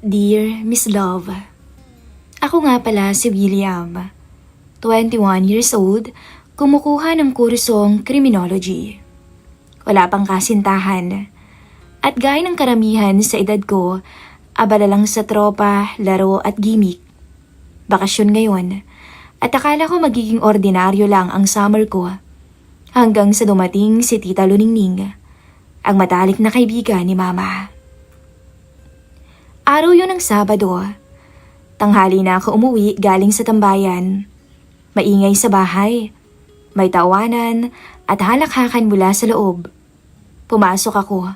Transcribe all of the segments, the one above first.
Dear Miss Love, ako nga pala si William, 21 years old, kumukuha ng kursong Criminology. Wala pang kasintahan. At gaya ng karamihan sa edad ko, abala lang sa tropa, laro at gimmick. Bakasyon ngayon, at akala ko magiging ordinaryo lang ang summer ko. Hanggang sa dumating si Tita Luningning, ang matalik na kaibigan ni Mama. Araw yun ng Sabado. Tanghali na ako umuwi galing sa tambayan. Maingay sa bahay. May tawanan at halakhakan mula sa loob. Pumasok ako.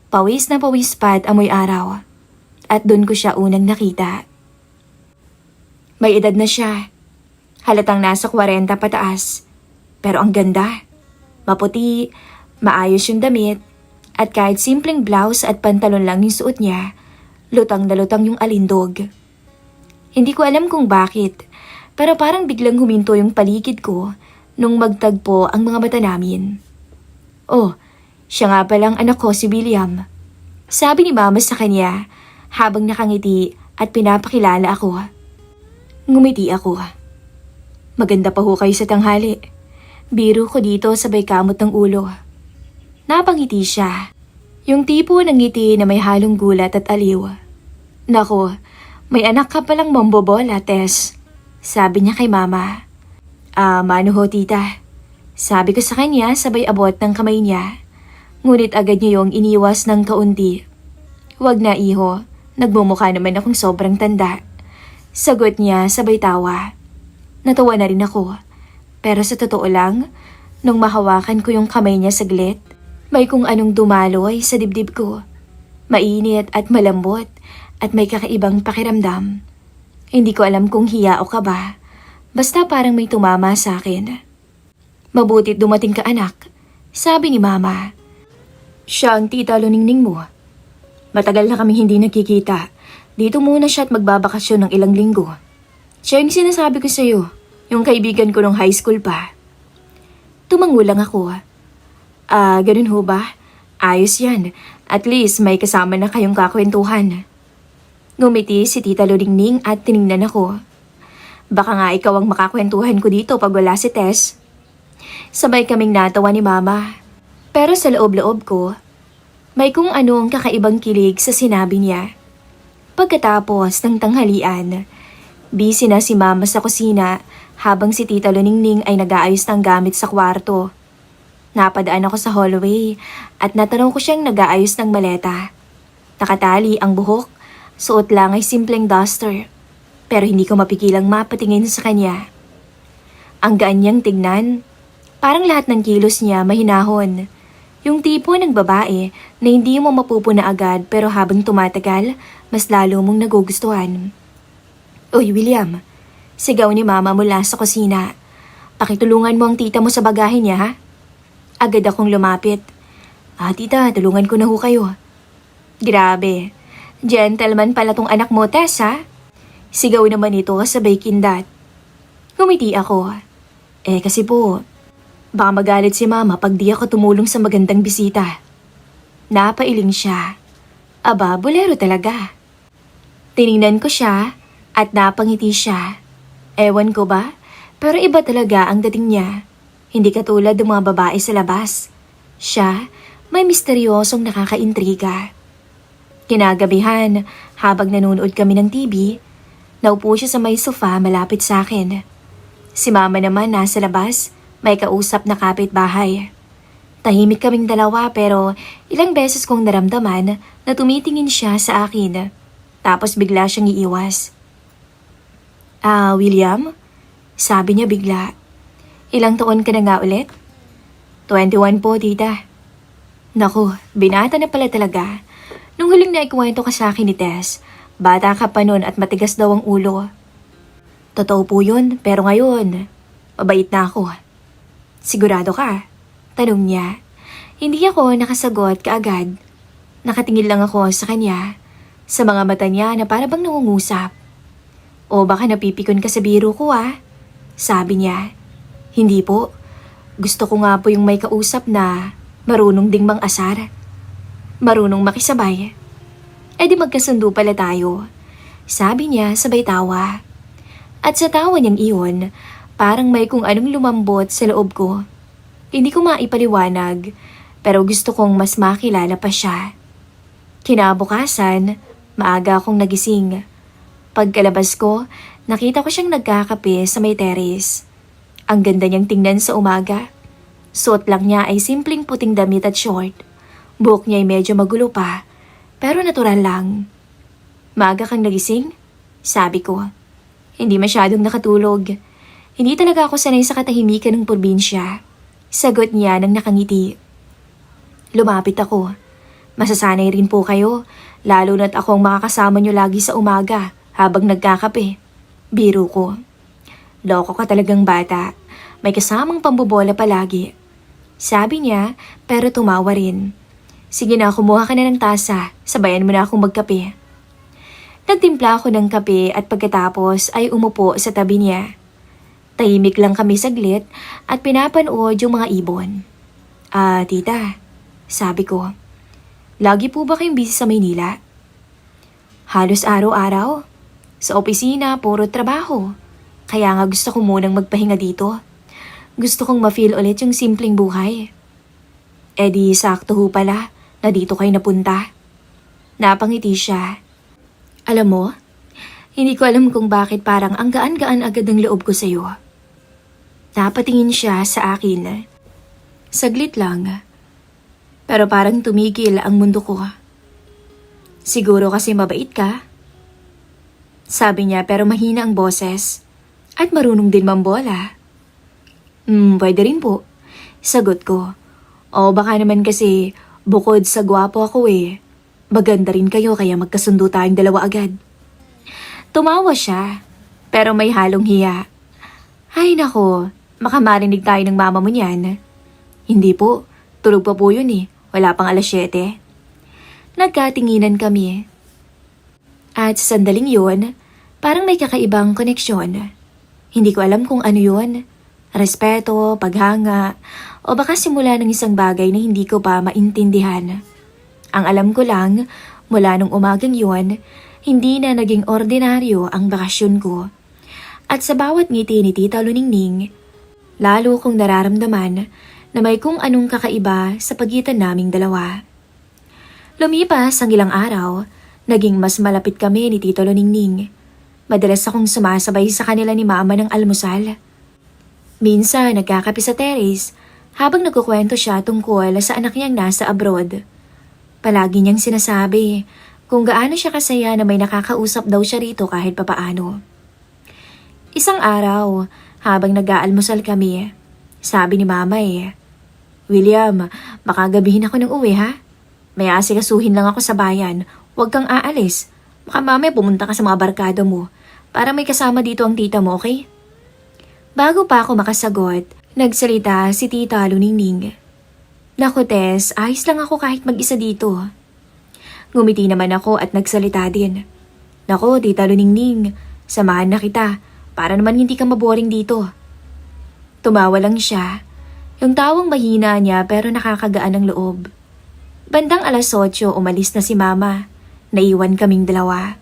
Pawis na pawis pa at amoy araw. At doon ko siya unang nakita. May edad na siya. Halatang nasa 40 pataas. Pero ang ganda. Maputi, maayos yung damit, at kahit simpleng blouse at pantalon lang yung suot niya, lutang na lutang yung alindog. Hindi ko alam kung bakit, pero parang biglang huminto yung paligid ko nung magtagpo ang mga mata namin. Oh, siya nga palang anak ko si William. Sabi ni Mama sa kanya habang nakangiti at pinapakilala ako. Ngumiti ako. Maganda pa ho kayo sa tanghali. Biro ko dito sabay kamot ng ulo. Napangiti siya. Yung tipo ng ngiti na may halong gulat at aliw. Nako, may anak ka palang mambobola, Tess. Sabi niya kay Mama. Mano ho, tita. Sabi ko sa kanya sabay abot ng kamay niya. Ngunit agad niya yung iniwas ng kaunti. Huwag na, iho. Nagmumukha naman akong sobrang tanda. Sagot niya sabay tawa. Natawa na rin ako. Pero sa totoo lang, nung mahawakan ko yung kamay niya saglit, may kung anong dumaloy sa dibdib ko. Mainit at malambot at may kakaibang pakiramdam. Hindi ko alam kung hiya o kaba. Basta parang may tumama sa akin. Mabutit dumating ka, anak, sabi ni Mama. Siya ang Tita Luningning mo. Matagal na kaming hindi nakikita. Dito muna siya at magbabakasyon ng ilang linggo. Siya yung sinasabi ko sa'yo. Yung kaibigan ko nung high school pa. Tumango lang ako. Ganun ho ba? Ayos yan. At least may kasama na kayong kakwentuhan. Ngumiti si Tita Luningning at tiningnan ako. Baka nga ikaw ang makakwentuhan ko dito pag wala si Tess. Sabay kaming natawa ni Mama. Pero sa loob-loob ko, may kung ano ang kakaibang kilig sa sinabi niya. Pagkatapos ng tanghalian, busy na si Mama sa kusina habang si Tita Luningning ay nag-aayos ng gamit sa kwarto. Napadaan ako sa hallway at natanong ko siyang nag-aayos ng maleta. Nakatali ang buhok, suot lang ay simpleng duster. Pero hindi ko mapigilang mapatingin sa kanya. Ang gaan niyang tignan, parang lahat ng kilos niya mahinahon. Yung tipo ng babae na hindi mo mapupuna agad pero habang tumatagal, mas lalo mong nagugustuhan. Uy, William. Sigaw ni Mama mula sa kusina. Pakitulungan mo ang tita mo sa bagahe niya, ha? Agad akong lumapit. Tita, tulungan ko na ho kayo. Grabe. Gentleman pala tong anak mo, Tess, ha? Sigaw naman ito sabay kindat. Ngumiti ako. Kasi po, baka magalit si Mama pag di ako tumulong sa magandang bisita. Napailing siya. Aba, bolero talaga. Tiningnan ko siya at napangiti siya. Ewan ko ba? Pero iba talaga ang dating niya. Hindi katulad ng mga babae sa labas. Siya, may misteryosong nakakaintriga. Kinagabihan, habang nanonood kami ng TV, naupo siya sa may sofa malapit sa akin. Si Mama naman nasa labas, may kausap na kapitbahay. Tahimik kaming dalawa pero ilang beses kong naramdaman na tumitingin siya sa akin. Tapos bigla siyang iiwas. William? Sabi niya bigla. Ilang taon ka na nga ulit? 21 po, tita. Naku, binata na pala talaga. Nung huling naikwento ka sa akin ni Tess, bata ka pa nun at matigas daw ang ulo. Totoo po yun, pero ngayon, mabait na ako. Sigurado ka? Tanong niya. Hindi ako nakasagot kaagad. Nakatingin lang ako sa kanya, sa mga mata niya na para bang nangungusap. O baka napipikon ka sa biro ko, Sabi niya. Hindi po. Gusto ko nga po yung may kausap na marunong ding mang-asar. Marunong makisabay. E di magkasundo pala tayo. Sabi niya sabay tawa. At sa tawa niyang iyon, parang may kung anong lumambot sa loob ko. Hindi ko maipaliwanag, pero gusto kong mas makilala pa siya. Kinabukasan, maaga akong nagising. Pagkalabas ko, nakita ko siyang nagkakape sa may terrace. Ang ganda niyang tingnan sa umaga. Suot lang niya ay simpleng puting damit at short. Buhok niya ay medyo magulo pa, pero natural lang. Maaga kang nagising? Sabi ko. Hindi masyadong nakatulog. Hindi talaga ako sanay sa katahimikan ng probinsya. Sagot niya nang nakangiti. Lumapit ako. Masasanay rin po kayo, lalo na't ako ang makakasama niyo lagi sa umaga habang nagkakape. Biro ko. Loko ka talagang bata. May kasamang pambobola palagi. Sabi niya, pero tumawa rin. Sige na, kumuha ka na ng tasa. Sabayan mo na akong magkape. Nagtimpla ako ng kape at pagkatapos ay umupo sa tabi niya. Tahimik lang kami saglit at pinapanood yung mga ibon. Tita, sabi ko. Lagi po ba kayong busy sa Maynila? Halos araw-araw. Sa opisina, puro trabaho. Kaya nga gusto ko munang magpahinga dito. Gusto kong ma-feel ulit yung simpleng buhay. E di sakto ho pala na dito kayo napunta. Napangiti siya. Alam mo, hindi ko alam kung bakit parang ang gaan-gaan agad ang loob ko sa'yo. Napatingin siya sa akin. Saglit lang. Pero parang tumigil ang mundo ko. Siguro kasi mabait ka? Sabi niya pero mahina ang boses. At marunong din mambola. Pwede rin po. Sagot ko. O baka naman kasi bukod sa gwapo ako maganda rin kayo kaya magkasundo tayong dalawa agad. Tumawa siya, pero may halong hiya. Ay nako, baka marinig tayo ng mama mo niyan. Hindi po, tulog pa po yun wala pang 7:00. Nagkatinginan kami. At sa sandaling yun, parang may kakaibang koneksyon. Hindi ko alam kung ano yun. Respeto, paghanga, o baka simula ng isang bagay na hindi ko pa maintindihan. Ang alam ko lang, mula nung umagang yun, hindi na naging ordinaryo ang bakasyon ko. At sa bawat ngiti ni Tita Luningning, lalo kong nararamdaman na may kung anong kakaiba sa pagitan naming dalawa. Lumipas ang ilang araw, naging mas malapit kami ni Tita Luningning. Madalas akong sumasabay sa kanila ni Mama ng almusal. Minsan nagkakape sa terrace habang nagkukwento siya tungkol sa anak niyang nasa abroad. Palagi niyang sinasabi kung gaano siya kasaya na may nakakausap daw siya rito kahit papaano. Isang araw, habang nag-aalmusal kami, sabi ni Mama William, baka gabihin ako ng uwi ha? May asikasuhin lang ako sa bayan, huwag kang aalis. Baka mamaya pumunta ka sa mga barkada mo para may kasama dito ang tita mo, okay? Bago pa ako makasagot, nagsalita si Tita Luningning. Naku Tess, ayos lang ako kahit mag-isa dito. Ngumiti naman ako at nagsalita din. Naku Tita Luningning, samahan na kita para naman hindi ka maboring dito. Tumawa lang siya. Yung tawang mahina niya pero nakakagaan ng loob. Bandang 8:00 umalis na si Mama. Naiwan kaming dalawa.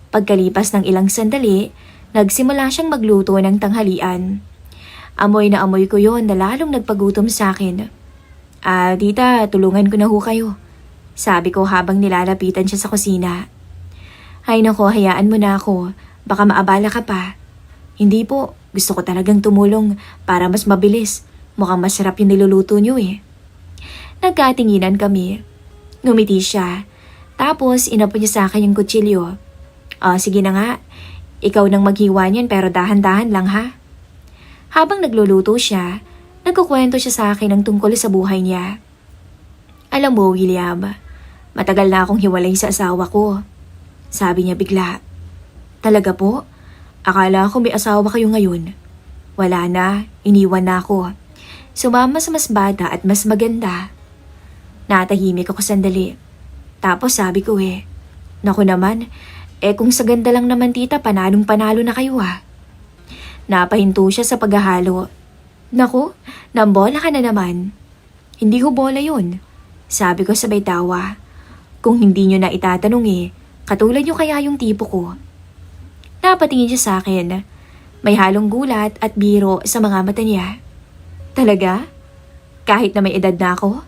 Pagkalipas ng ilang sandali, nagsimula siyang magluto ng tanghalian. Amoy na amoy ko yon na lalong nagpagutom sa akin. Tita, tulungan ko na ho kayo. Sabi ko habang nilalapitan siya sa kusina. Ay nako, hayaan mo na ako. Baka maabala ka pa. Hindi po, gusto ko talagang tumulong para mas mabilis. Mukhang masarap yung niluluto niyo Nagkatinginan kami. Ngumiti siya. Tapos inapo niya sa akin yung kutsilyo. Sige na nga. Ikaw nang maghiwa niyan pero dahan-dahan lang ha. Habang nagluluto siya, nagkukwento siya sa akin ng tungkol sa buhay niya. Alam mo, William, matagal na akong hiwalay sa asawa ko. Sabi niya bigla. Talaga po? Akala ko may asawa kayo ngayon. Wala na, iniwan na ako. Sumama sa mas bata at mas maganda. Natahimik ako sandali. Tapos sabi ko naku naman, kung sa ganda lang naman tita, panalong-panalo na kayo Napahinto siya sa paghahalo. Naku, nambola ka na naman. Hindi ko bola yun. Sabi ko sabay tawa. Kung hindi nyo na itatanong katulad nyo kaya yung tipo ko. Napatingin siya sa akin. May halong gulat at biro sa mga mata niya. Talaga? Kahit na may edad na ako?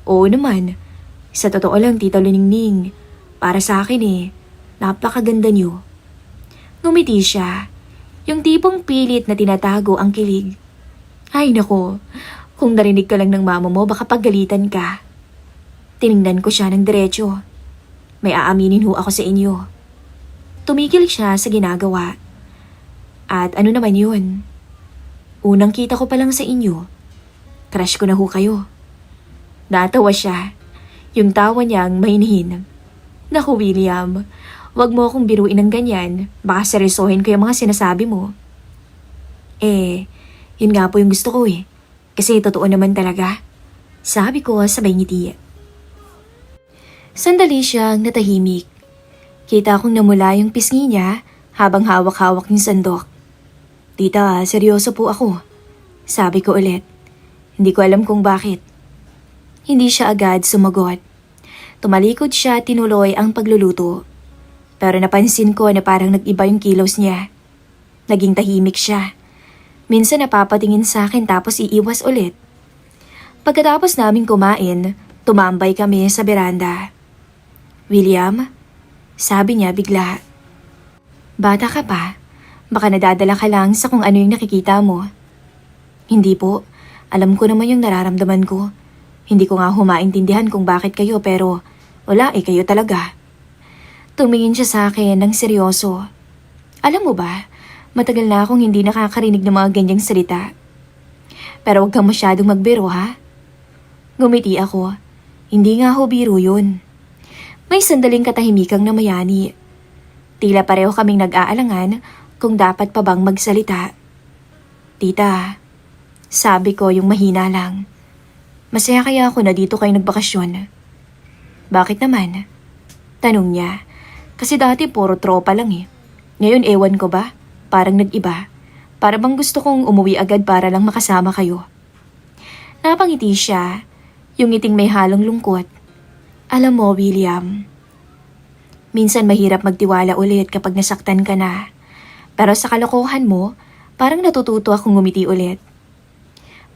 Oo naman. Sa totoo lang, Tita Luningning, para sa akin napakaganda niyo. Ngumiti siya. Yung tipong pilit na tinatago ang kilig. Ay nako, kung narinig ka lang ng mama mo baka paggalitan ka. Tiningnan ko siya ng diretso. May aaminin ho ako sa inyo. Tumigil siya sa ginagawa. At ano naman yun? Unang kita ko pa lang sa inyo. Crush ko na ho kayo. Natawa siya. Yung tawa niyang mahinhin. Naku William, wag mo akong biruin ng ganyan. Baka seryosohin ko yung mga sinasabi mo. Yun nga po yung gusto ko Kasi totoo naman talaga. Sabi ko sabay ngiti. Sandali siyang natahimik. Kita kong namula yung pisngi niya habang hawak-hawak yung sandok. Tita, seryoso po ako. Sabi ko ulit. Hindi ko alam kung bakit. Hindi siya agad sumagot. Tumalikod siya at tinuloy ang pagluluto. Pero napansin ko na parang nag-iba yung kilos niya. Naging tahimik siya. Minsan napapatingin sa akin tapos iiwas ulit. Pagkatapos namin kumain, tumambay kami sa beranda. William, sabi niya bigla. Bata ka pa, baka nadadala ka lang sa kung ano yung nakikita mo. Hindi po, alam ko naman yung nararamdaman ko. Hindi ko nga humaintindihan kung bakit kayo pero wala kayo talaga. Tumingin siya sa akin ng seryoso. Alam mo ba, matagal na akong hindi nakakarinig ng mga ganyang salita. Pero huwag kang masyadong magbiro ha. Ngumiti ako. Hindi nga ho biro yun. May sandaling katahimikang namayani. Tila pareho kaming nag-aalangan kung dapat pa bang magsalita. Tita, sabi ko yung mahina lang. Masaya kaya ako na dito kayo nagbakasyon. Bakit naman? Tanong niya. Kasi dati puro tropa lang Ngayon ewan ko ba? Parang nag-iba. Para bang gusto kong umuwi agad para lang makasama kayo. Napangiti siya. Yung ngiting may halong lungkot. Alam mo, William, minsan mahirap magtiwala ulit kapag nasaktan ka na. Pero sa kalokohan mo, parang natututo akong ngumiti ulit.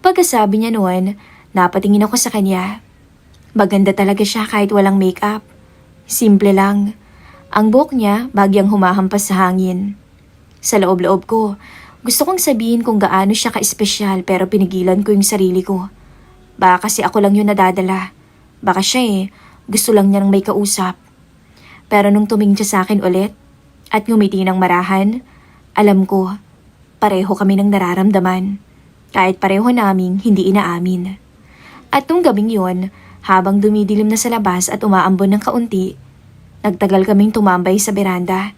Pagkasabi niya noon, napatingin ako sa kanya. Maganda talaga siya kahit walang makeup. Simple lang. Ang buhok niya bagyang humahampas sa hangin. Sa loob-loob ko, gusto kong sabihin kung gaano siya ka-espesyal pero pinigilan ko yung sarili ko. Baka kasi ako lang yun nadadala. Baka siya gusto lang niya ng may kausap. Pero nung tumingin siya sa akin ulit at ngumiti ng marahan, alam ko, pareho kami ng nararamdaman. Kahit pareho naming hindi inaamin. At nung gabing yun, habang dumidilim na sa labas at umaambon ng kaunti, nagtagal kaming tumambay sa beranda.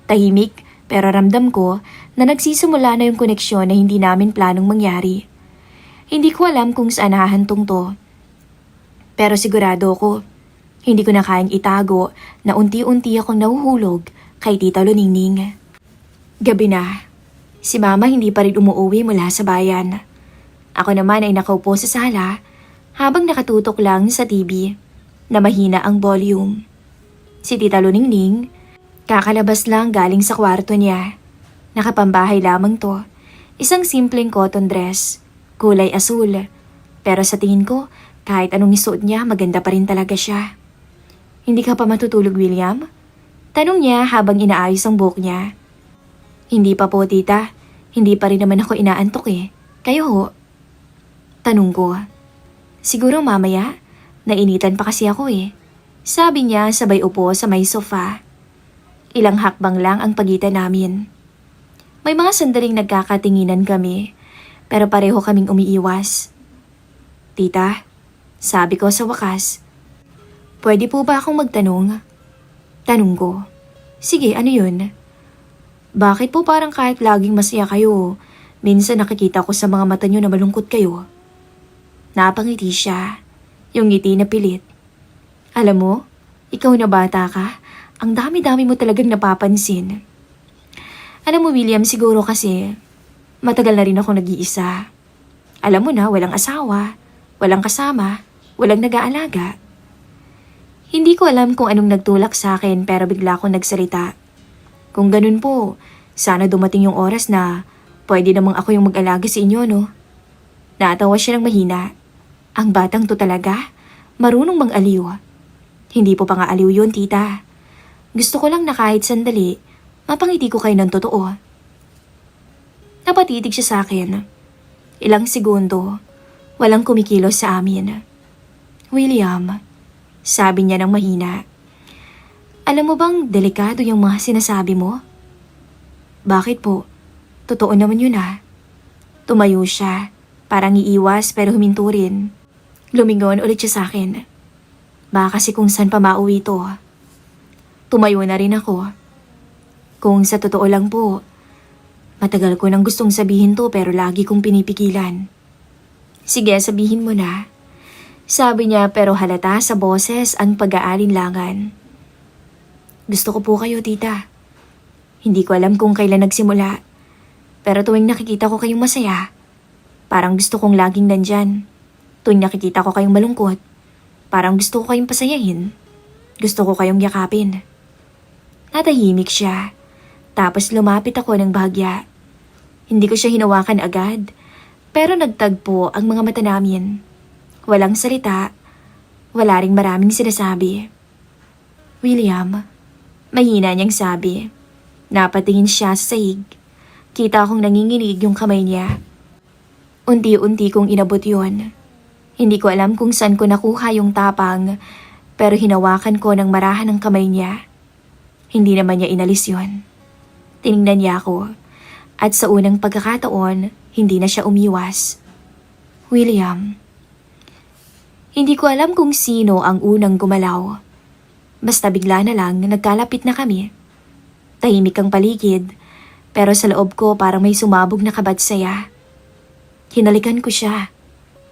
Tahimik pero ramdam ko na nagsisimula na yung koneksyon na hindi namin planong mangyari. Hindi ko alam kung saan hahantong to. Pero sigurado ko, hindi ko na kayang itago na unti-unti akong nahuhulog kay Tita Luningning. Gabi na. Si Mama hindi pa rin umuuwi mula sa bayan. Ako naman ay nakaupo sa sala habang nakatutok lang sa TV na mahina ang volume. Si Tita Luningning, kakalabas lang galing sa kwarto niya. Nakapambahay lamang to. Isang simpleng cotton dress, kulay asul. Pero sa tingin ko, kahit anong isuot niya, maganda pa rin talaga siya. Hindi ka pa matutulog, William? Tanong niya habang inaayos ang buhok niya. Hindi pa po, tita. Hindi pa rin naman ako inaantok Kayo ho? Tanong ko. Siguro mamaya. Nainitan pa kasi ako Sabi niya sabay upo sa may sofa. Ilang hakbang lang ang pagitan namin. May mga sandaling nagkakatinginan kami, pero pareho kaming umiiwas. Tita, sabi ko sa wakas, pwede po ba akong magtanong? Tanong ko. Sige, ano yun? Bakit po parang kahit laging masaya kayo, minsan nakikita ko sa mga mata niyo na malungkot kayo? Napangiti siya, yung ngiti na pilit. Alam mo, ikaw na bata ka, ang dami-dami mo talagang napapansin. Alam mo William, siguro kasi matagal na rin ako nag-iisa. Alam mo na, walang asawa, walang kasama, walang nag-aalaga. Hindi ko alam kung anong nagtulak sa akin pero bigla akong nagsalita. Kung ganun po, sana dumating yung oras na pwede namang ako yung mag-alaga sa inyo, no? Natawa siya ng mahina. Ang batang to talaga, marunong mang-aliw. Hindi po pa nga aliw yun, tita. Gusto ko lang na kahit sandali, mapangiti ko kayo ng totoo. Napatitig siya sa akin. Ilang segundo, walang kumikilos sa amin. William, sabi niya ng mahina. Alam mo bang delikado yung mga sinasabi mo? Bakit po? Totoo naman yun ah. Tumayo siya, parang iiwas pero huminto rin. Lumingon ulit siya sa akin. Baka kasi kung saan pa mauwi to. Tumayo na rin ako. Kung sa totoo lang po, matagal ko nang gustong sabihin to pero lagi kong pinipigilan. Sige, sabihin mo na. Sabi niya pero halata sa boses ang pag-aalinlangan. Gusto ko po kayo, tita. Hindi ko alam kung kailan nagsimula. Pero tuwing nakikita ko kayong masaya, parang gusto kong laging nandyan. Tuwing nakikita ko kayong malungkot, parang gusto ko kayong pasayahin. Gusto ko kayong yakapin. Natahimik siya. Tapos lumapit ako ng bahagya. Hindi ko siya hinawakan agad, pero nagtagpo ang mga mata namin. Walang salita, wala ring maraming sinasabi. William, mahina niyang sabi. Napatingin siya sa sahig. Kita kong nanginginig yung kamay niya. Unti-unti kong inabot yun. Hindi ko alam kung saan ko nakuha yung tapang, pero hinawakan ko ng marahan ng kamay niya. Hindi naman niya inalis yun. Tiningnan niya ako, at sa unang pagkakataon, hindi na siya umiwas. William, hindi ko alam kung sino ang unang gumalaw. Basta bigla na lang nagkalapit na kami. Tahimik ang paligid, pero sa loob ko parang may sumabog na kabat saya. Hinalikan ko siya.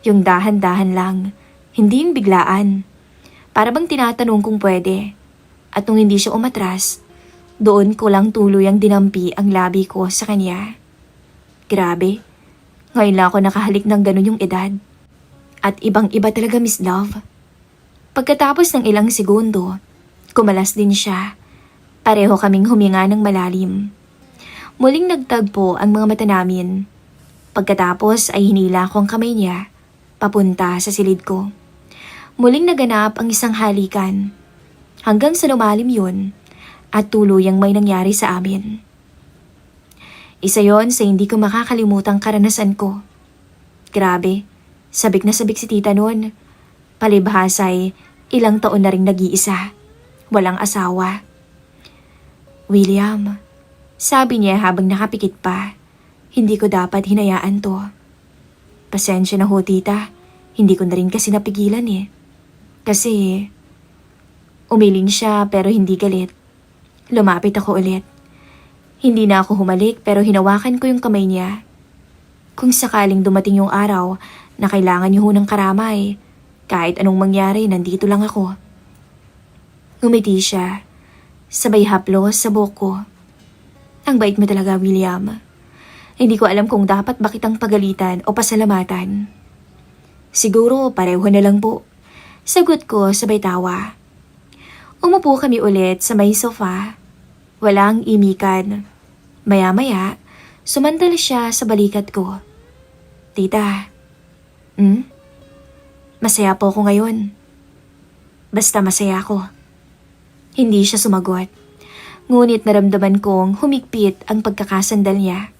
Yung dahan-dahan lang, hindi yung biglaan. Para bang tinatanong kung pwede. At nung hindi siya umatras, doon ko lang tuluyang dinampi ang labi ko sa kanya. Grabe, ngayon lang ako nakahalik ng ganun yung edad. At ibang-iba talaga, Miss Love. Pagkatapos ng ilang segundo, kumalas din siya. Pareho kaming huminga ng malalim. Muling nagtagpo ang mga mata namin. Pagkatapos ay hinila ko ang kamay niya, papunta sa silid ko. Muling naganap ang isang halikan. Hanggang sa lumalim yun, at tuluyang may nangyari sa amin. Isa yon sa hindi ko makakalimutang karanasan ko. Grabe. Sabik na sabik si tita noon. Palibhasay, ilang taon na ring nag-iisa. Walang asawa. William, sabi niya habang nakapikit pa, hindi ko dapat hinayaan to. Pasensya na ho, tita. Hindi ko na rin kasi napigilan eh. Kasi, umiling siya pero hindi galit. Lumapit ako ulit. Hindi na ako humalik pero hinawakan ko yung kamay niya. Kung sakaling dumating yung araw na kailangan niyo ho ng karamay, kahit anong mangyari, nandito lang ako. Ngumiti siya, sabay haplos sa buhok ko. Ang bait mo talaga, William. Hindi ko alam kung dapat ba kitang pagalitan o pasalamatan. Siguro pareho na lang po. Sagot ko sabay tawa. Umupo kami ulit sa may sofa. Walang imikan. Maya-maya, sumandal siya sa balikat ko. Tita, masaya po ako ngayon. Basta masaya ako. Hindi siya sumagot. Ngunit naramdaman kong humigpit ang pagkakasandal niya.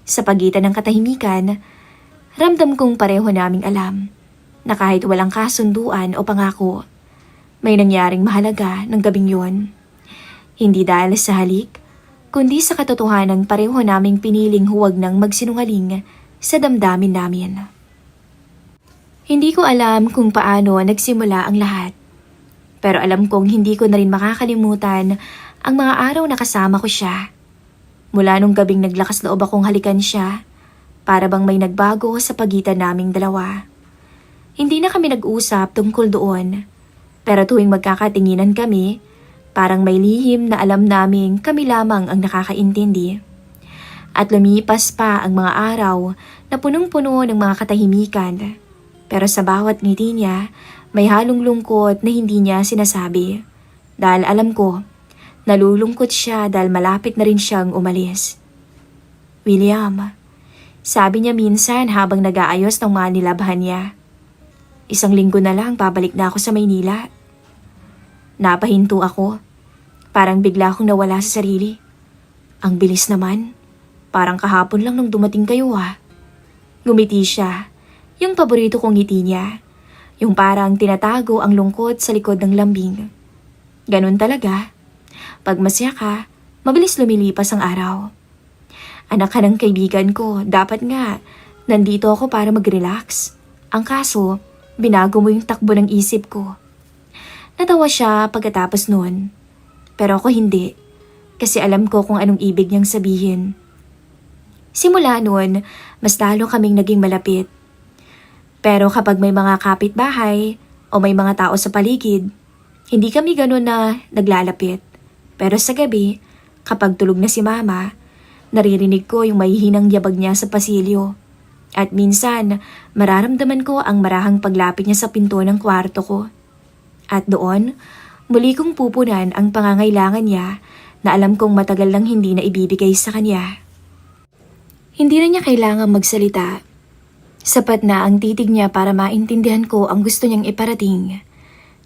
Sa pagitan ng katahimikan, ramdam kong pareho naming alam na kahit walang kasunduan o pangako, may nangyaring mahalaga ng gabing yun. Hindi dahil sa halik, kundi sa katotohanan pareho naming piniling huwag nang magsinungaling sa damdamin namin. Hindi ko alam kung paano nagsimula ang lahat. Pero alam kong hindi ko na rin makakalimutan ang mga araw na kasama ko siya. Mula nung gabing naglakas loob akong halikan siya, para bang may nagbago sa pagitan naming dalawa. Hindi na kami nag-usap tungkol doon, pero tuwing magkakatinginan kami, parang may lihim na alam naming kami lamang ang nakakaintindi. At lumipas pa ang mga araw na punong-puno ng mga katahimikan. Pero sa bawat ngiti niya, may halong lungkot na hindi niya sinasabi. Dahil alam ko, nalulungkot siya dahil malapit na rin siyang umalis. William, sabi niya minsan habang nag-aayos ng mga nilabhan niya. 1 linggo na lang babalik na ako sa Maynila. Napahinto ako. Parang bigla akong nawala sa sarili. Ang bilis naman. Parang kahapon lang nung dumating kayo ah. Ngumiti siya. Yung paborito kong ngiti niya. Yung parang tinatago ang lungkot sa likod ng lambing. Ganun talaga. Pag masaya ka, mabilis lumilipas ang araw. Anak ka ng kaibigan ko, dapat nga, nandito ako para mag-relax. Ang kaso, binago mo yung takbo ng isip ko. Natawa siya pagkatapos noon. Pero ako hindi, kasi alam ko kung anong ibig niyang sabihin. Simula noon, mas lalo kaming naging malapit. Pero kapag may mga kapitbahay o may mga tao sa paligid, hindi kami ganun na naglalapit. Pero sa gabi, kapag tulog na si Mama, naririnig ko yung mahihinang yabag niya sa pasilyo. At minsan, mararamdaman ko ang marahang paglapit niya sa pinto ng kwarto ko. At doon, muli kong pupunan ang pangangailangan niya na alam kong matagal lang hindi na ibibigay sa kanya. Hindi na niya kailangang magsalita. Sapat na ang titig niya para maintindihan ko ang gusto niyang iparating,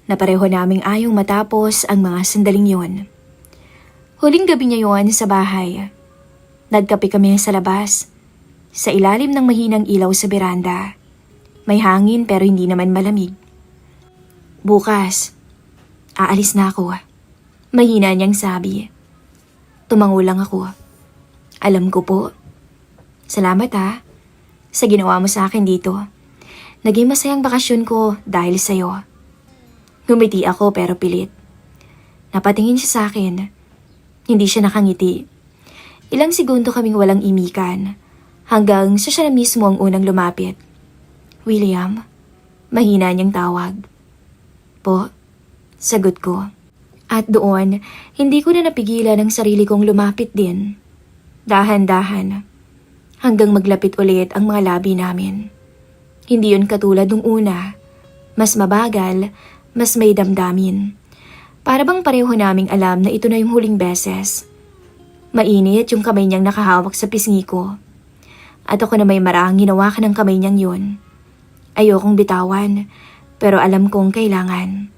na pareho naming ayong matapos ang mga sandaling yon. Huling gabi niya yon sa bahay. Nagkape kami sa labas, sa ilalim ng mahinang ilaw sa beranda. May hangin pero hindi naman malamig. Bukas, aalis na ako. Mahina niyang sabi. Tumango lang ako. Alam ko po. Salamat ha, sa ginawa mo sa akin dito. Naging masayang bakasyon ko dahil sa'yo. Ngumiti ako pero pilit. Napatingin siya sa akin. Hindi siya nakangiti. Ilang segundo kaming walang imikan, hanggang siya na mismo ang unang lumapit. William, mahina niyang tawag. Po, sagot ko. At doon, hindi ko na napigilan ang sarili kong lumapit din. Dahan-dahan. Hanggang maglapit ulit ang mga labi namin. Hindi yun katulad nung una. Mas mabagal, mas may damdamin. Para bang pareho naming alam na ito na yung huling beses. Mainit yung kamay niyang nakahawak sa pisngi ko. At ako na may marahang hinawakan ng kamay niyang yun. Ayokong bitawan, pero alam kong kailangan.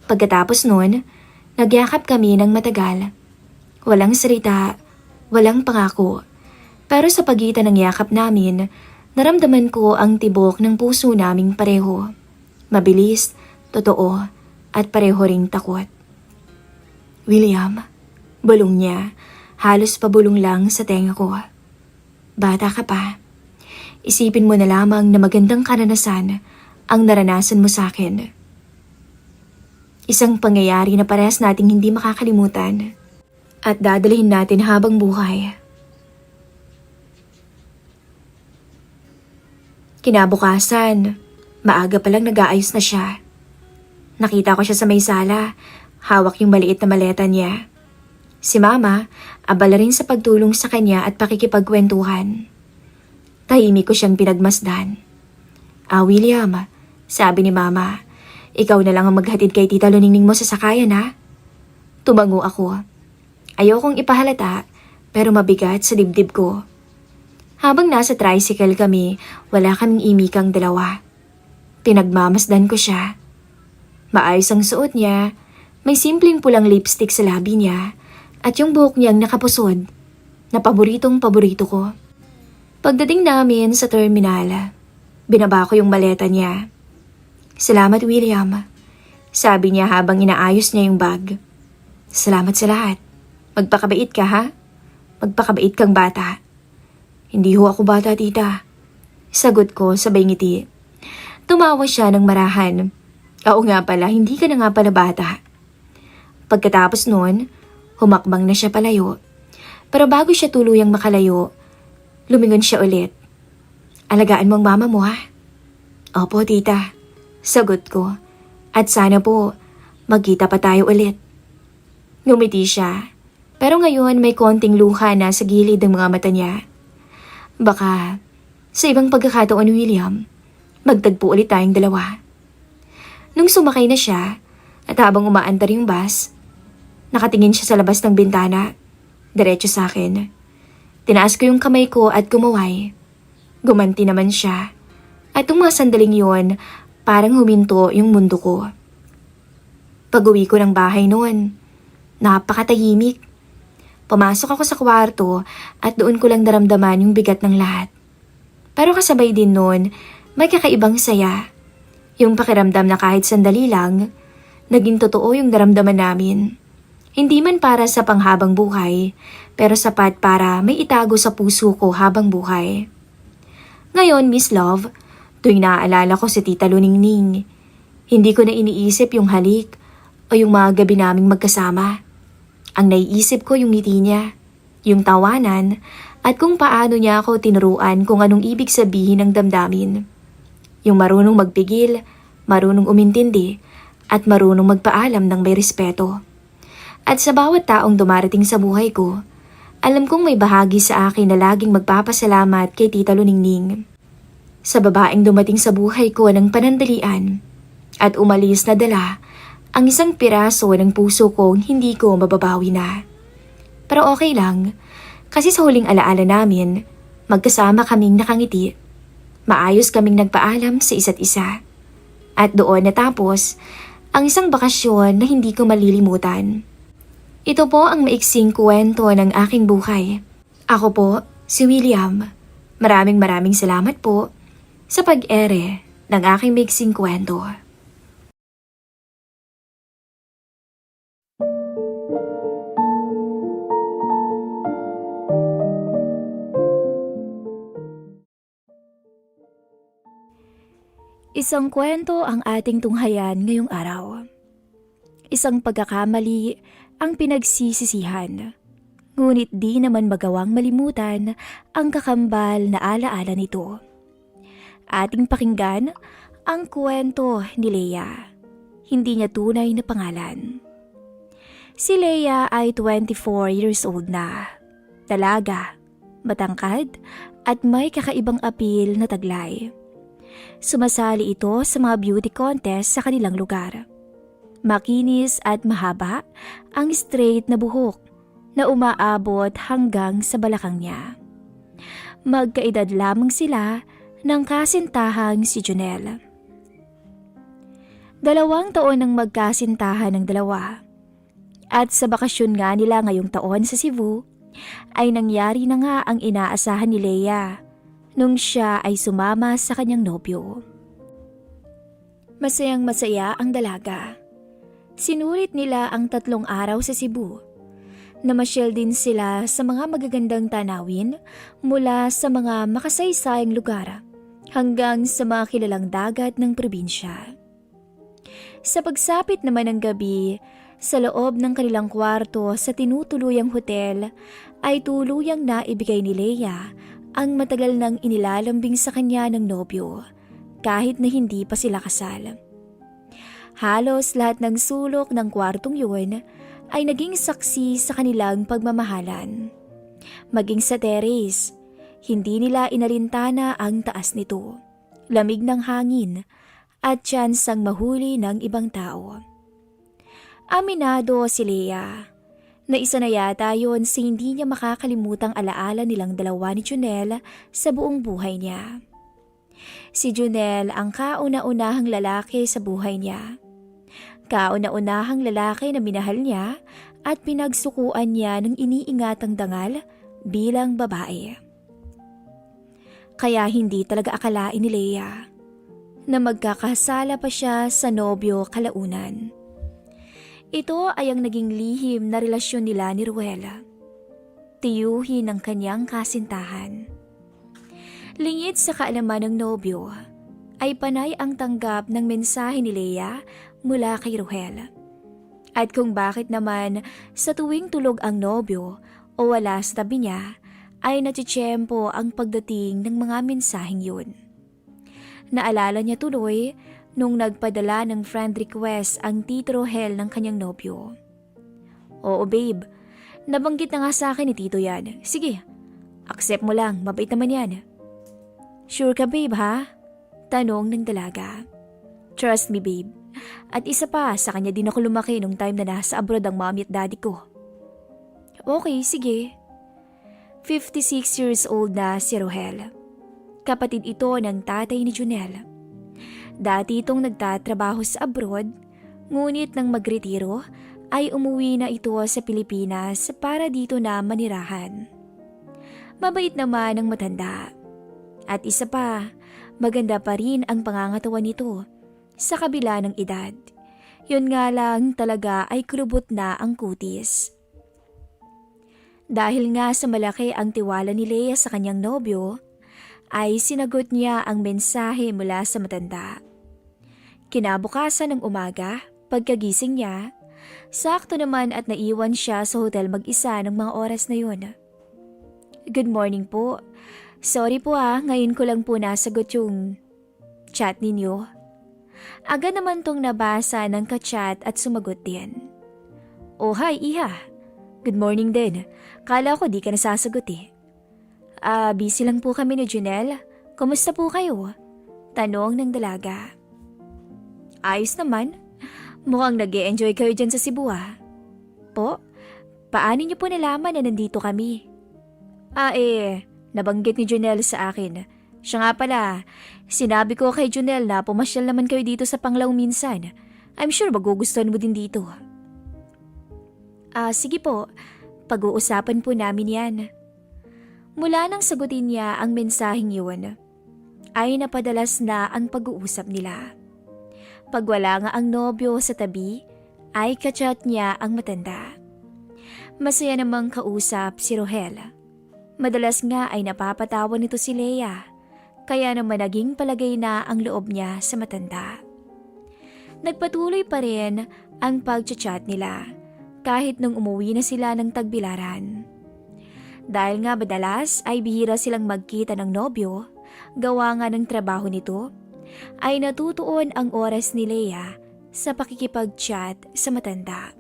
Pagkatapos nun, nagyakap kami ng matagal. Walang salita, walang pangako. Pero sa pagitan ng yakap namin, naramdaman ko ang tibok ng puso naming pareho. Mabilis, totoo, at pareho ring takot. William, bulong niya, halos pabulong lang sa tenga ko. Bata ka pa. Isipin mo na lamang na magandang karanasan ang naranasan mo sa akin. Isang pangyayari na parehas nating hindi makakalimutan at dadalhin natin habang buhay. Kinabukasan, maaga pa lang nag-aayos na siya. Nakita ko siya sa may sala, hawak yung maliit na maleta niya. Si Mama, abala rin sa pagtulong sa kanya at pakikipagkwentuhan. Tahimik ko siyang pinagmasdan. William, sabi ni Mama, ikaw na lang ang maghatid kay Tita Luningning mo sa sakayan ha? Tumango ako. Ayokong ipahalata, pero mabigat sa dibdib ko. Habang nasa tricycle kami, wala kaming imikang dalawa. Pinagmamasdan ko siya. Maayos ang suot niya, may simpleng pulang lipstick sa labi niya, at yung buhok niyang nakapusod, na paboritong-paborito ko. Pagdating namin sa terminal, binaba ko yung maleta niya. Salamat William, sabi niya habang inaayos niya yung bag. Salamat sa lahat. Magpakabait ka ha? Magpakabait kang bata. Hindi ho ako bata, tita. Sagot ko sabay ngiti. Tumawa siya ng marahan. Oo nga pala, hindi ka na nga pala bata. Pagkatapos noon, humakbang na siya palayo. Pero bago siya tuluyang makalayo, lumingon siya ulit. Alagaan mo ang mama mo ha? Opo, tita. Sagot ko. At sana po, magkita pa tayo ulit. Ngumiti siya. Pero ngayon may konting luha na sa gilid ng mga mata niya. Baka, sa ibang pagkakataon, William, magtagpo ulit tayong dalawa. Nung sumakay na siya at habang umaandar yung bus, nakatingin siya sa labas ng bintana, diretso sa akin. Tinaas ko yung kamay ko at kumaway. Gumanti naman siya at yung mga sandaling yun, parang huminto yung mundo ko. Pag-uwi ko ng bahay noon, napakatahimik. Pumasok ako sa kwarto at doon ko lang naramdaman yung bigat ng lahat. Pero kasabay din noon, may kakaibang saya. Yung pakiramdam na kahit sandali lang, naging totoo yung naramdaman namin. Hindi man para sa panghabang buhay, pero sapat para may itago sa puso ko habang buhay. Ngayon, Miss Love, tuwing naaalala ko si Tita Luningning, hindi ko na iniisip yung halik o yung mga gabi naming magkasama. Ang naiisip ko yung ngiti niya, yung tawanan, at kung paano niya ako tinuruan kung anong ibig sabihin ng damdamin. Yung marunong magpigil, marunong umintindi, at marunong magpaalam ng may respeto. At sa bawat taong dumarating sa buhay ko, alam kong may bahagi sa akin na laging magpapasalamat kay Tita Luningning. Sa babaeng dumating sa buhay ko ng panandalian at umalis na dala ang isang piraso ng puso kong hindi ko mababawi na. Pero okay lang, kasi sa huling alaala namin, magkasama kaming nakangiti. Maayos kaming nagpaalam sa isa't isa. At doon natapos ang isang bakasyon na hindi ko malilimutan. Ito po ang maiksing kwento ng aking buhay. Ako po, si William. Maraming salamat po sa pag-ere ng aking maiksing kwento. Isang kwento ang ating tunghayan ngayong araw. Isang pagkakamali ang pinagsisisihan, ngunit di naman magawang malimutan ang kakambal na alaala nito. Ating pakinggan ang kwento ni Leia. Hindi niya tunay na pangalan. Si Leia ay 24 years old na. Dalaga, matangkad at may kakaibang apil na taglay. Sumasali ito sa mga beauty contest sa kanilang lugar. Makinis at mahaba ang straight na buhok na umaabot hanggang sa balakang niya. Magkaedad lamang sila ng kasintahang si Jonelle. 2 taon ang magkasintahan ng dalawa. At sa bakasyon nga nila ngayong taon sa Cebu, ay nangyari na nga ang inaasahan ni Leia nung siya ay sumama sa kanyang nobyo. Masayang masaya ang dalaga. Sinulit nila ang 3 araw sa Cebu. Namasyal din sila sa mga magagandang tanawin mula sa mga makasaysayang lugar hanggang sa mga kilalang dagat ng probinsya. Sa pagsapit naman ng gabi, sa loob ng kanilang kwarto sa tinutuluyang hotel ay tuluyang naibigay ni Leia ang matagal nang inilalambing sa kanya ng nobyo kahit na hindi pa sila kasal. Halos lahat ng sulok ng kwartong yun ay naging saksi sa kanilang pagmamahalan. Maging sa terrace, hindi nila inalintana ang taas nito, lamig ng hangin at tsansang mahuli ng ibang tao. Aminado si Leia na isa na yata yun sa hindi niya makakalimutang alaala nilang dalawa ni Jonelle sa buong buhay niya. Si Jonelle ang kauna-unahang lalaki sa buhay niya. Kauna-unahang lalaki na minahal niya at pinagsukuan niya ng iniingatang dangal bilang babae. Kaya hindi talaga akalain ni Leia na magkakasala pa siya sa nobyo kalaunan. Ito ay ang naging lihim na relasyon nila ni Ruela. Tiyuhin ng kanyang kasintahan. Lingid sa kaalaman ng nobyo, ay panay ang tanggap ng mensahe ni Leia mula kay Ruel. At kung bakit naman sa tuwing tulog ang nobyo o wala sa tabi niya, ay natitsyempo ang pagdating ng mga mensaheng yun. Naalala niya tuloy nung nagpadala ng friend request ang Tito Rohel ng kanyang nobyo. Oo babe, nabanggit na nga sa akin ni Tito yan. Sige, accept mo lang, mabait naman yan. Sure ka babe ha? Tanong ng dalaga. Trust me babe. At isa pa, sa kanya din ako lumaki nung time na nasa abroad ang mommy at daddy ko. Okay, sige. 56 years old na si Rohel. Kapatid ito ng tatay ni Junel. Dati itong nagtatrabaho sa abroad, ngunit nang magretiro ay umuwi na ito sa Pilipinas para dito na manirahan. Mabait naman ang matanda. At isa pa, maganda pa rin ang pangangatawan nito sa kabila ng edad. Yun nga lang talaga ay kulubot na ang kutis. Dahil nga sa malaki ang tiwala ni Leia sa kanyang nobyo, ay sinagot niya ang mensahe mula sa matanda. Kinabukasan ng umaga, pagkagising niya, sakto naman at naiwan siya sa hotel mag-isa ng mga oras na yun. Good morning po. Sorry po ngayon ko lang po nasagot yung chat ninyo. Aga naman tong nabasa ng ka-chat at sumagot din. Oh hi Iha. Good morning din. Kala ko di ka nasasagot eh. Busy lang po kami ni Junel. Kumusta po kayo? Tanong ng dalaga. Ayos naman. Mukhang nag-e-enjoy kayo dyan sa Cebu Po? Paano niyo po nalaman na nandito kami? Nabanggit ni Junel sa akin. Siya nga pala, sinabi ko kay Junel na pumasyal naman kayo dito sa Panglao minsan. I'm sure magugustuhan mo din dito. Sige po. Pag-uusapan po namin yan. Mula nang sagutin niya ang mensaheng yun, ay napadalas na ang pag-uusap nila. Pag wala nga ang nobyo sa tabi, ay kachat niya ang matanda. Masaya namang kausap si Rohel. Madalas nga ay napapatawan nito si Leia, kaya naman naging palagay na ang loob niya sa matanda. Nagpatuloy pa rin ang pag-chat nila kahit nung umuwi na sila ng Tagbilaran. Dahil nga madalas ay bihira silang magkita ng nobyo, gawa nga ng trabaho nito, ay natutuon ang oras ni Leia sa pakikipag-chat sa matanda.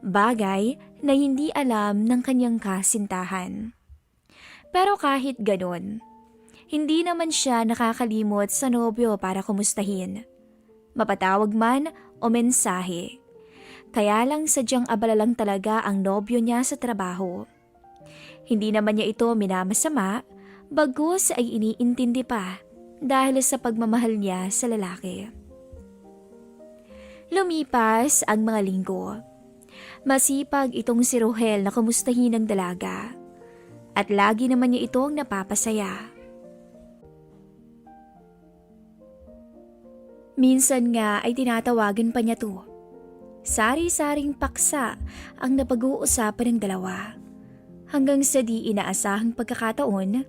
Bagay na hindi alam ng kanyang kasintahan. Pero kahit ganon, hindi naman siya nakakalimot sa nobyo para kumustahin. Mapatawag man o mensahe. Kaya lang sadyang abala lang talaga ang nobyo niya sa trabaho. Hindi naman niya ito minamasama, bagkus ay iniintindi pa dahil sa pagmamahal niya sa lalaki. Lumipas ang mga linggo. Masipag itong si Rohel na kumustahin ng dalaga. At lagi naman niya itong napapasaya. Minsan nga ay tinatawagan pa niya to. Sari-saring paksa ang napag-uusapan ng dalawa. Hanggang sa di inaasahang pagkakataon,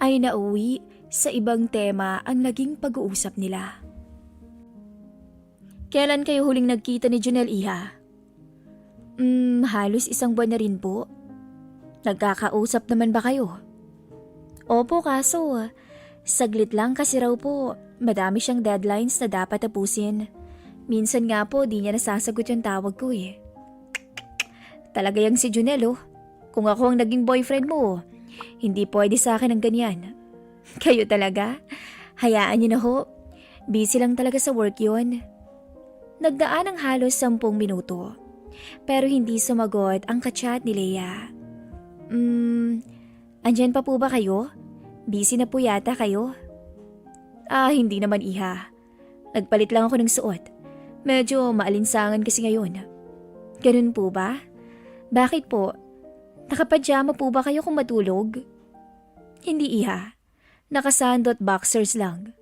ay nauwi sa ibang tema ang naging pag-uusap nila. Kailan kayo huling nagkita ni Junel, Iha? Halos isang buwan na rin po. Nagkakausap naman ba kayo? Opo, kaso saglit lang kasi raw po, madami siyang deadlines na dapat tapusin. Minsan nga po di niya nasasagot yung tawag ko eh. Talaga yang si Junel Kung ako ang naging boyfriend mo, hindi pwede sa akin ang ganyan. Kayo talaga? Hayaan niyo na ho. Busy lang talaga sa work yon. Nagdaan ng halos 10 minuto. Pero hindi sumagot ang kachat ni Leia. Andyan pa po ba kayo? Busy na po yata kayo? Hindi naman Iha. Nagpalit lang ako ng suot. Medyo maalinsangan kasi ngayon. Ganun po ba? Bakit po? Nakapajama po ba kayo kung matulog? Hindi Iha. Nakasandot boxers lang.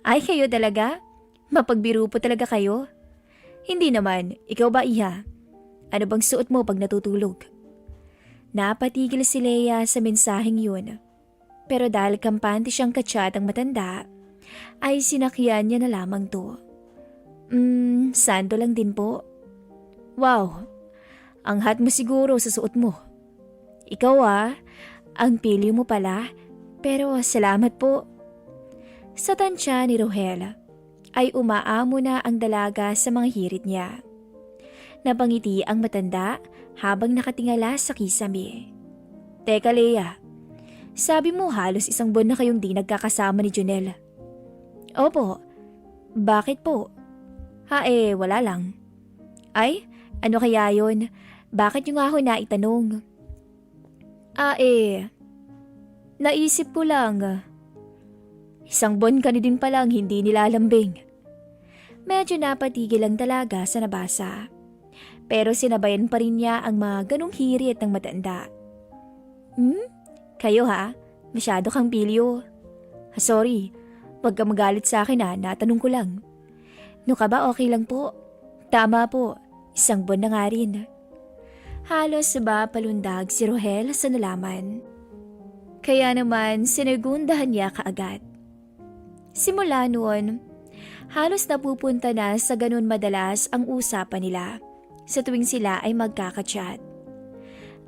Ay kayo talaga? Mapagbiro po talaga kayo? Hindi naman. Ikaw ba Iha? Ano bang suot mo pag natutulog? Napatigil si Leia sa mensaheng yun. Pero dahil kampante siyang kachat ang matanda, ay sinakyan niya na lamang to. Sando lang din po. Wow! Ang hot mo siguro sa suot mo. Ikaw ang pili mo pala, pero salamat po. Sa tansya ni Rohel, ay umaamo na ang dalaga sa mga hirit niya. Napangiti ang matanda habang nakatingala sa kisame. Teka Leia, Sabi mo halos 1 buwan na kayong di nagkakasama ni Junel. Opo. Bakit po? Wala lang. Ay, ano kaya yon? Bakit nyo nga ako naitanong? Naisip ko lang. 1 buwan ka na din palang hindi nilalambing. Medyo napatigil lang talaga sa nabasa. Pero sinabayan pa rin niya ang mga ganong hirit ng matanda. Kayo ha? Masyado kang pilyo. Sorry, wag ka magalit sa akin ha, natanong ko lang. No ka ba okay lang po? Tama po, 1 buwan na nga rin. Halos ba palundag si Rohel sa nalaman. Kaya naman sinagundahan niya kaagad. Simula noon, halos napupunta na sa ganun madalas ang usapan nila sa tuwing sila ay magkaka-chat.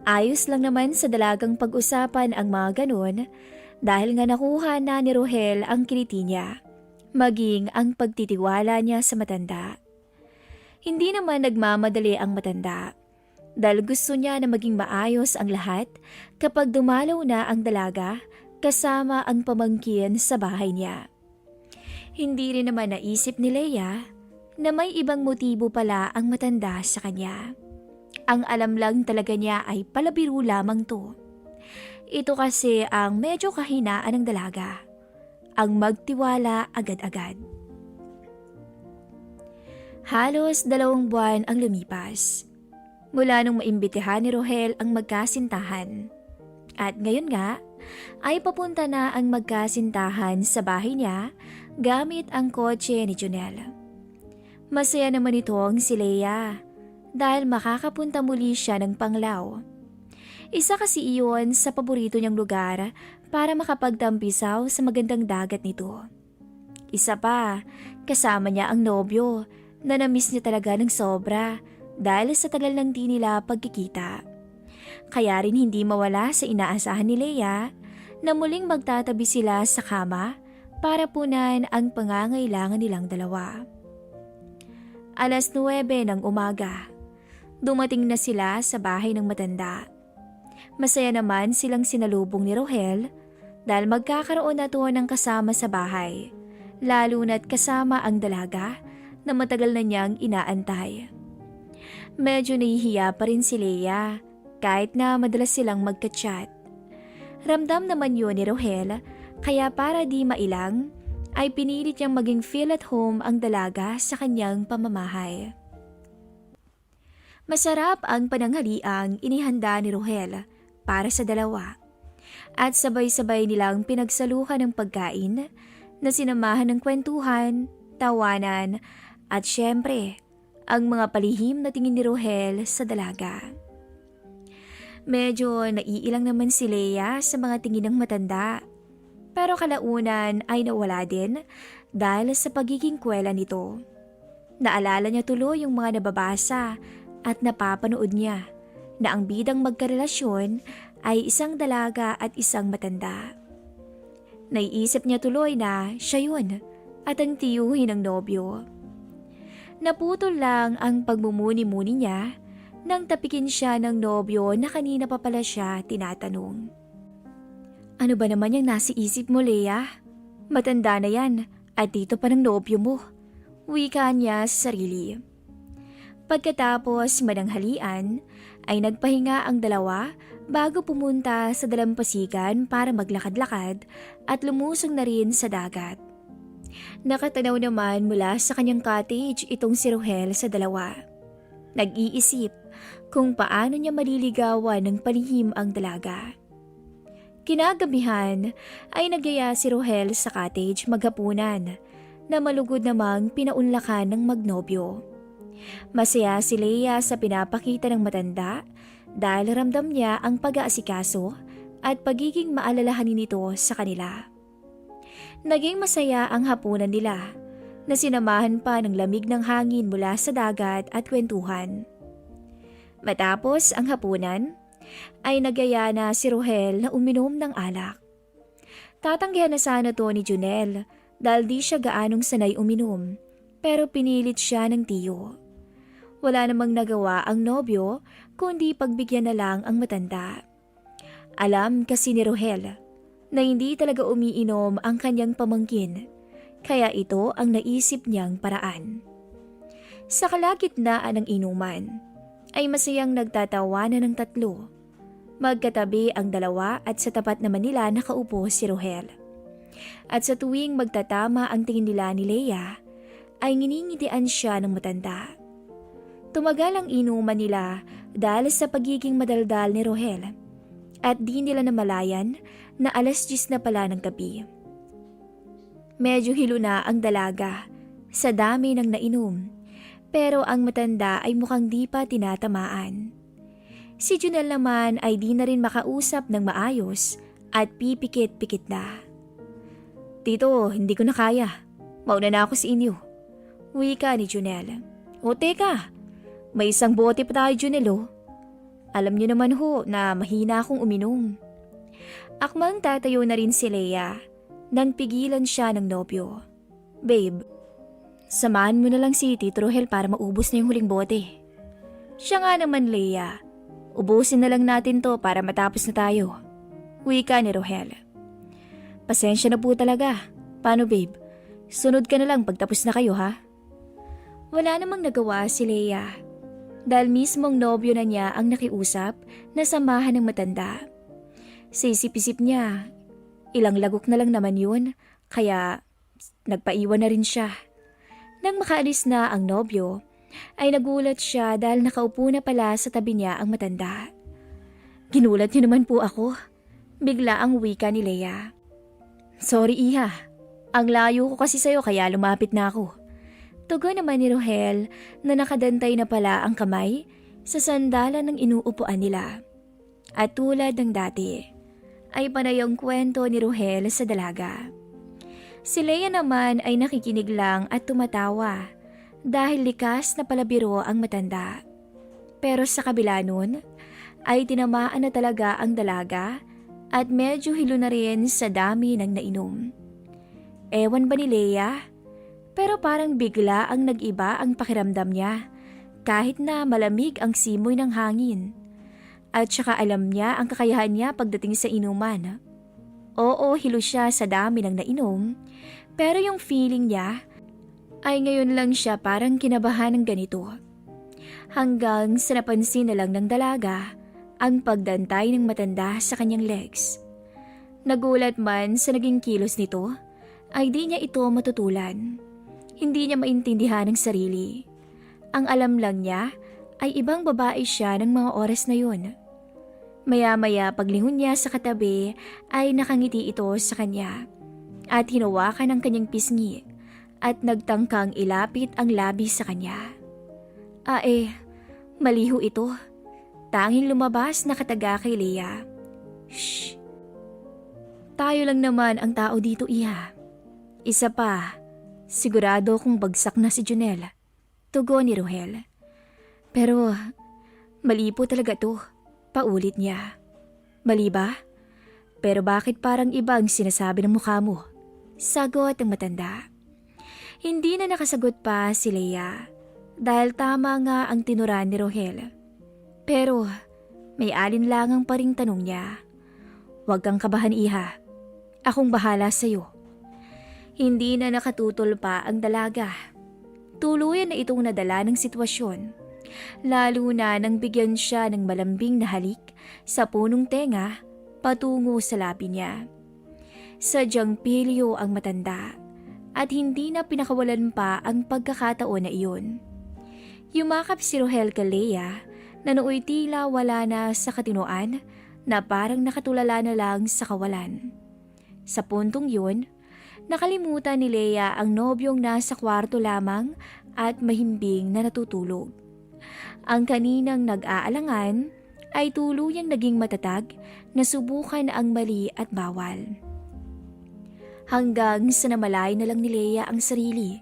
Ayos lang naman sa dalagang pag-usapan ang mga ganun dahil nga nakuha na ni Rohel ang kiliti niya, maging ang pagtitiwala niya sa matanda. Hindi naman nagmamadali ang matanda dahil gusto niya na maging maayos ang lahat kapag dumalaw na ang dalaga kasama ang pamangkin sa bahay niya. Hindi rin naman naisip ni Leia na may ibang motibo pala ang matanda sa kanya. Ang alam lang talaga niya ay palabiro lamang to. Ito kasi ang medyo kahinaan ng dalaga, ang magtiwala agad-agad. Halos 2 buwan ang lumipas mula nung maimbitahan ni Rohel ang magkasintahan. At ngayon nga ay papunta na ang magkasintahan sa bahay niya gamit ang kotse ni Junel. Masaya naman itong si Leia dahil makakapunta muli siya ng Panglao. Isa kasi iyon sa paborito niyang lugar para makapagtampisaw sa magandang dagat nito. Isa pa, kasama niya ang nobyo na namiss niya talaga ng sobra dahil sa tagal ng di nila pagkikita. Kaya rin hindi mawala sa inaasahan ni Leia na muling magtatabi sila sa kama para punan ang pangangailangan nilang dalawa. 9:00 ng umaga. Dumating na sila sa bahay ng matanda. Masaya naman silang sinalubong ni Rohel dahil magkakaroon na to ng kasama sa bahay, lalo na't kasama ang dalaga na matagal na niyang inaantay. Medyo nahihiya pa rin si Leia kahit na madalas silang magka-chat. Ramdam naman yun ni Rohel kaya para di mailang ay pinilit niyang maging feel at home ang dalaga sa kanyang pamamahay. Masarap ang pananghaliang inihanda ni Rohel para sa dalawa at sabay-sabay nilang pinagsaluhan ng pagkain na sinamahan ng kwentuhan, tawanan at syempre ang mga palihim na tingin ni Rohel sa dalaga. Medyo naiilang naman si Leia sa mga tingin ng matanda pero kalaunan ay nawala din dahil sa pagiging kwela nito. Naalala niya tuloy yung mga nababasa at napapanood niya na ang bidang magkarelasyon ay isang dalaga at isang matanda. Naiisip niya tuloy na siya yun at ang tiyuhin ng nobyo. Naputol lang ang pagmumuni-muni niya nang tapikin siya ng nobyo na kanina pa pala siya tinatanong. Ano ba naman yung nasa isip mo, Leia? Matanda na yan at dito pa ng nobyo mo. Wika niya sa sarili. Pagkatapos mananghalian ay nagpahinga ang dalawa bago pumunta sa dalampasigan para maglakad-lakad at lumusong na rin sa dagat. Nakatanaw naman mula sa kanyang cottage itong si Rohel sa dalawa. Nag-iisip kung paano niya maliligawan ng palihim ang dalaga. Kinagabihan ay nagyaya si Rohel sa cottage maghapunan na malugod namang pinaunlakan ng magnobyo. Masaya si Leia sa pinapakita ng matanda dahil ramdam niya ang pag-aasikaso at pagiging maalalahanin nito sa kanila. Naging masaya ang hapunan nila na sinamahan pa ng lamig ng hangin mula sa dagat at kwentuhan. Matapos ang hapunan ay nagyaya na si Rohel na uminom ng alak. Tatanggihan na sana to ni Junel dahil di siya gaanong sanay uminom pero pinilit siya ng tiyo. Wala namang nagawa ang nobyo kundi pagbigyan na lang ang matanda. Alam kasi ni Rohel na hindi talaga umiinom ang kanyang pamangkin, kaya ito ang naisip niyang paraan. Sa kalagitnaan ng inuman, ay masayang nagtatawanan ng tatlo. Magkatabi ang dalawa at sa tapat naman nila nakaupo si Rohel. At sa tuwing magtatama ang tingin nila ni Leia, ay nginingitian siya ng matanda. Tumagal ang inuman nila dahil sa pagiging madaldal ni Rohel at di nila namalayan na 10:00 na pala ng gabi. Medyo hilo na ang dalaga sa dami ng nainom, pero ang matanda ay mukhang di pa tinatamaan. Si Junel naman ay di na rin makausap ng maayos at pipikit-pikit na. "Tito, hindi ko na kaya. Mauna na ako sa inyo." Wika ni Junel. "O teka, may isang bote pa tayo, Junel oh. Alam niyo naman ho na mahina akong uminom." Akmang tatayo na rin si Leia nang pigilan siya ng nobyo. "Babe, samahan mo na lang si Tito Rohel para maubos na yung huling bote." "Siya nga naman, Leia. Ubusin na lang natin to para matapos na tayo." Wika ni Rohel. "Pasensya na po talaga. Paano babe? Sunod ka na lang pagtapos na kayo ha?" Wala namang nagawa si Leia dahil mismong nobyo na niya ang nakiusap na samahan ng matanda. Sa isip-isip niya, ilang lagok na lang naman yun, kaya nagpaiwan na rin siya. Nang makaalis na ang nobyo, ay nagulat siya dahil nakaupo na pala sa tabi niya ang matanda. "Ginulat niyo naman po ako." Bigla ang wika ni Leia. "Sorry iha, ang layo ko kasi sa'yo kaya lumapit na ako." Tugon naman ni Rohel na nakadantay na pala ang kamay sa sandalan ng inuupuan nila. At tulad ng dati, ay panay ang kwento ni Rohel sa dalaga. Si Leia naman ay nakikinig lang at tumatawa dahil likas na palabiro ang matanda. Pero sa kabila nun, ay tinamaan na talaga ang dalaga at medyo hilo na rin sa dami ng nainom. Ewan ba ni Leia? Pero parang bigla ang nag-iba ang pakiramdam niya kahit na malamig ang simoy ng hangin. At saka alam niya ang kakayahan niya pagdating sa inuman. Oo, hilo siya sa dami ng nainom, pero yung feeling niya ay ngayon lang siya parang kinabahan ng ganito. Hanggang sa napansin na lang ng dalaga ang pagdantay ng matanda sa kanyang legs. Nagulat man sa naging kilos nito, ay di niya ito matutulan. Hindi niya maintindihan ang sarili. Ang alam lang niya ay ibang babae siya ng mga oras na yun. Maya-maya paglingon niya sa katabi ay nakangiti ito sa kanya at hinawakan ang kanyang pisngi at nagtangkang ilapit ang labi sa kanya. Maliho ito. Tanging lumabas na kataga kay Leia. "Shh! Tayo lang naman ang tao dito, iha. Isa pa, sigurado kung bagsak na si Junel." Tugon ni Rohel. "Pero mali po talaga to." Paulit niya. "Mali ba? Pero bakit parang iba ang sinasabi ng mukha mo?" Sagot ng matanda. Hindi na nakasagot pa si Leia dahil tama nga ang tinuran ni Rohel. Pero may alinlangang pa ring tanong niya. "Huwag kang kabahan, iha. Akong bahala sa'yo." Hindi na nakatutol pa ang dalaga. Tuluyan na itong nadala ng sitwasyon. Lalo na nang bigyan siya ng malambing na halik sa punong tenga patungo sa labi niya. Sadyang pilyo ang matanda at hindi na pinakawalan pa ang pagkakataon na iyon. Yumakap si Rohel kay Leia na nooy tila wala na sa katinoan na parang nakatulala na lang sa kawalan. Sa puntong yun, nakalimutan ni Leia ang nobyong nasa kwarto lamang at mahimbing na natutulog. Ang kaninang nag-aalangan ay tuluyang naging matatag na subukan ang mali at bawal. Hanggang sa namalay na lang ni Leia ang sarili,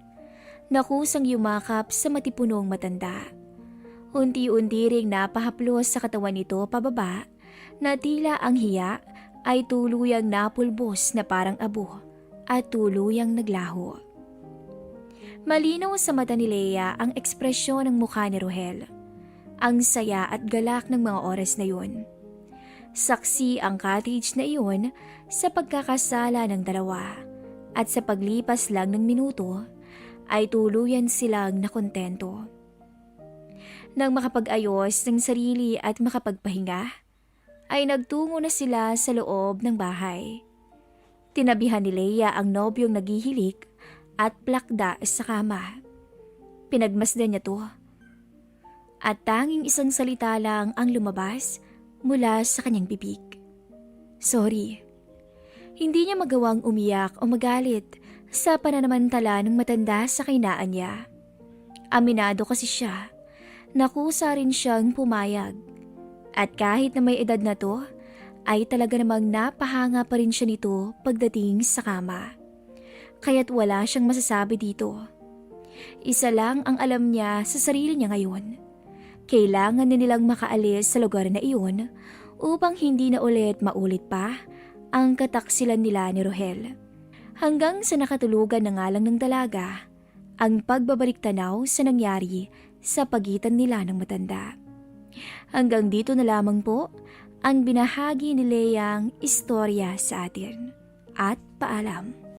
nakusang yumakap sa matipunong matanda. Unti-unti ring napahaplos sa katawan nito pababa na tila ang hiya ay tuluyang napulbos na parang abo at tuluyang naglaho. Malinaw sa mata ni Leia ang ekspresyon ng mukha ni Rohel. Ang saya at galak ng mga oras na yun. Saksi ang cottage na iyon sa pagkakasala ng dalawa at sa paglipas lang ng minuto ay tuluyan silang nakontento. Nang makapag-ayos ng sarili at makapagpahinga, ay nagtungo na sila sa loob ng bahay. Tinabihan ni Leia ang nobyong naghihilik at plakda sa kama. Pinagmasdan niya to. At tanging isang salita lang ang lumabas mula sa kanyang bibig. Sorry. Hindi niya magawang umiyak o magalit sa pananamantala ng matanda sa kainaan niya. Aminado kasi siya, nakusa rin siyang pumayag. At kahit na may edad na to, ay talaga namang napahanga pa rin siya nito pagdating sa kama. Kaya't wala siyang masasabi dito. Isa lang ang alam niya sa sarili niya ngayon. Kailangan na nilang makaalis sa lugar na iyon upang hindi na ulit maulit pa ang kataksilan nila ni Rohel. Hanggang sa nakatulugan na nga lang ng dalaga ang pagbabalik tanaw sa nangyari sa pagitan nila ng matanda. Hanggang dito na lamang po ang binahagi ni Leang istorya sa atin. At paalam.